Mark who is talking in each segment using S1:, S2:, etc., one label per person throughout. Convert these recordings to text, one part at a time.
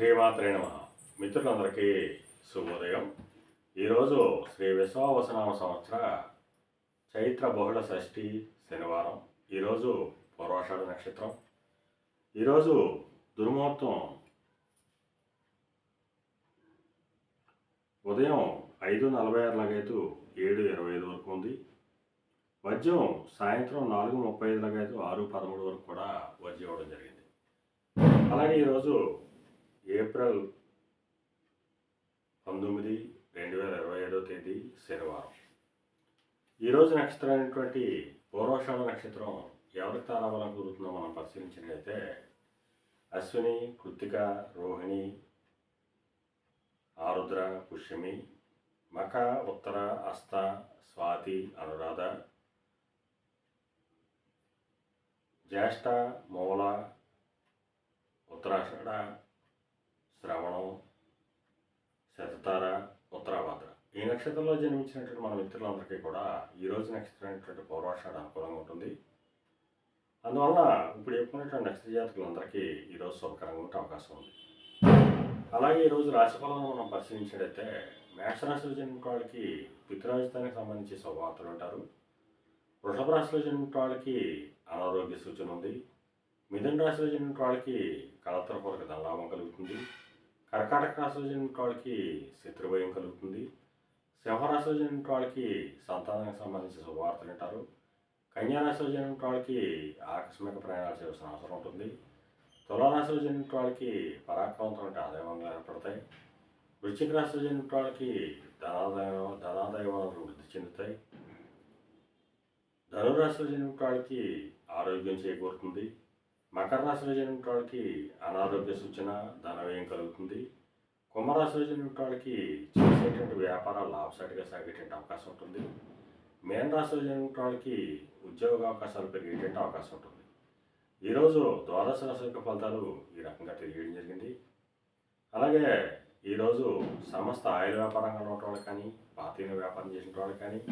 S1: శ్రీమాత్రే నమః. మిత్రులందరికీ శుభోదయం. ఈరోజు శ్రీ విశ్వావసనామ సంవత్సర చైత్ర బహుళ షష్ఠి శనివారం. ఈరోజు పూర్వాషాఢ నక్షత్రం. ఈరోజు దుర్ముహూర్తం ఉదయం 5:46 లగైతు 7:25 వరకు ఉంది. వజ్యం సాయంత్రం 4:35 లగైతు 6:13 వరకు కూడా వజ్యం ఇవ్వడం జరిగింది. అలాగే ఈరోజు ఏప్రిల్ 19, 2027 తేదీ శనివారం. ఈరోజు నక్షత్రం అయినటువంటి పూర్వాషాఢ నక్షత్రం ఎవరికి తారాబలం కుదురుతుందో మనం పరిశీలించినట్లయితే అశ్విని, కృత్తిక, రోహిణి, ఆరుద్ర, పుష్యమి, మఖ, ఉత్తర, హస్త, స్వాతి, అనురాధ, జ్యేష్ఠ, మూల, ఉత్తరాషాఢ, శ్రవణం, శతతార, ఉత్తరాభద్ర. ఈ నక్షత్రంలో జన్మించినటువంటి మన మిత్రులందరికీ కూడా ఈరోజు నక్షత్రం అయినటువంటి పూర్వాషాఢ అనుకూలంగా ఉంటుంది. అందువల్ల ఇప్పుడు చెప్పుకున్నటువంటి నక్షత్ర జాతకులందరికీ ఈరోజు శుభకరంగా ఉండే అవకాశం ఉంది. అలాగే ఈరోజు రాశిఫలాలను మనం పరిశీలించినట్లయితే మేషరాశిలో జన్మిన వాళ్ళకి పితృరాజధానికి సంబంధించి శుభవార్తలు ఉంటారు. వృషభ రాశిలో జన్మిన వాళ్ళకి అనారోగ్య సూచన ఉంది. మిథున రాశిలో జన్మిన వాళ్ళకి కలత్రపూర్వక ధనలాభం కలుగుతుంది. కర్కాటక రాశిలో జన్మిన వాళ్ళకి శత్రుభయం కలుగుతుంది. సింహరాశిలో జన్మిన వాళ్ళకి సంతానానికి సంబంధించిన శుభవార్తలు వింటారు. కన్యారాశిలో జన్మిన వాళ్ళకి ఆకస్మిక ప్రయాణాలు చేయాల్సిన అవసరం ఉంటుంది. తులారాశిలో జన్మిన వాళ్ళకి పరాక్రమంతో ఆదాయం ఏర్పడతాయి. వృశ్చిక రాశిలో జన్మిన వాళ్ళకి ధనాదాయ వనరులు వృద్ధి చెందుతాయి. ధనురాశిలో జన్మిన వాళ్ళకి ఆరోగ్యం చేకూరుతుంది. మకర రాశిలో జన్మిన వాళ్ళకి అనారోగ్య సూచన, ధనవ్యయం కలుగుతుంది. కుంభరాశిలో జన్మిన వాళ్ళకి చేసేటువంటి వ్యాపారాలు లాభసాటిగా సాగేటువంటి అవకాశం ఉంటుంది. మీన రాశిలో జన్మిన వాళ్ళకి ఉద్యోగ అవకాశాలు పెరిగేటువంటి అవకాశం ఉంటుంది. ఈరోజు ద్వాదశ రాశి యొక్క ఫలితాలు ఈ రకంగా తెలియడం జరిగింది. అలాగే ఈరోజు సమస్త ఆయిల్ వ్యాపారంగా ఉన్న వాళ్ళకి కానీ, పాతీన వ్యాపారం చేసిన వాళ్ళకి కానీ,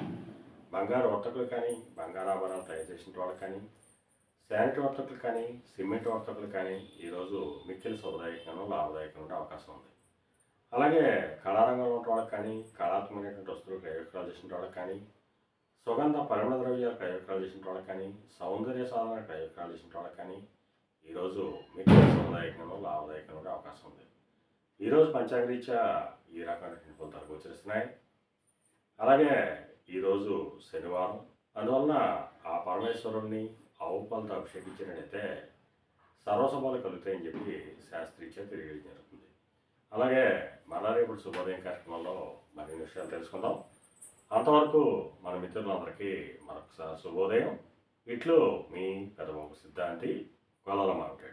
S1: బంగారు వర్తకులు కానీ, బంగారాభరణాలు తయారు చేసిన వాళ్ళకి కానీ, శానిటరీ వర్తకులు కానీ, సిమెంట్ వర్తకులు కానీ ఈరోజు మిక్కిలి శుభదాయకంగా లాభదాయకంగా ఉండే అవకాశం ఉంది. అలాగే కళారంగంలో ఉన్న వాళ్ళకి కానీ, కళాత్మకమైనటువంటి వస్తువులు ప్రయోగాలు చేసిన వాళ్ళకి కానీ, సుగంధ పరిమళ ద్రవ్యాలు ప్రయోగాలు చేసిన వాళ్ళకి కానీ, సౌందర్య సాధన ప్రయోగాలు చేసిన వాళ్ళకి కానీ ఈరోజు మిక్కిలి శుభదాయకంగా లాభదాయకంగా ఉండే అవకాశం ఉంది. ఈరోజు పంచాంగరీత్యా ఈ రకమైనటువంటి ఫలితాలు గోచరిస్తున్నాయి. అలాగే ఈరోజు శనివారం, అందువలన ఆ పరమేశ్వరుణ్ణి ఆవు పాలతో అభిషేకించినట్టయితే సర్వశుభాలు కలుగుతాయని చెప్పి శాస్త్రీత్యా తెలియజేయడం జరుగుతుంది. అలాగే మళ్ళా రేపు శుభోదయం కార్యక్రమంలో మరిన్ని విషయాలు తెలుసుకుందాం. అంతవరకు మన మిత్రులందరికీ మరొకసారి శుభోదయం. ఇట్లు మీ పెదబాబు సిద్ధాంతి, గొల్లల మామిడి.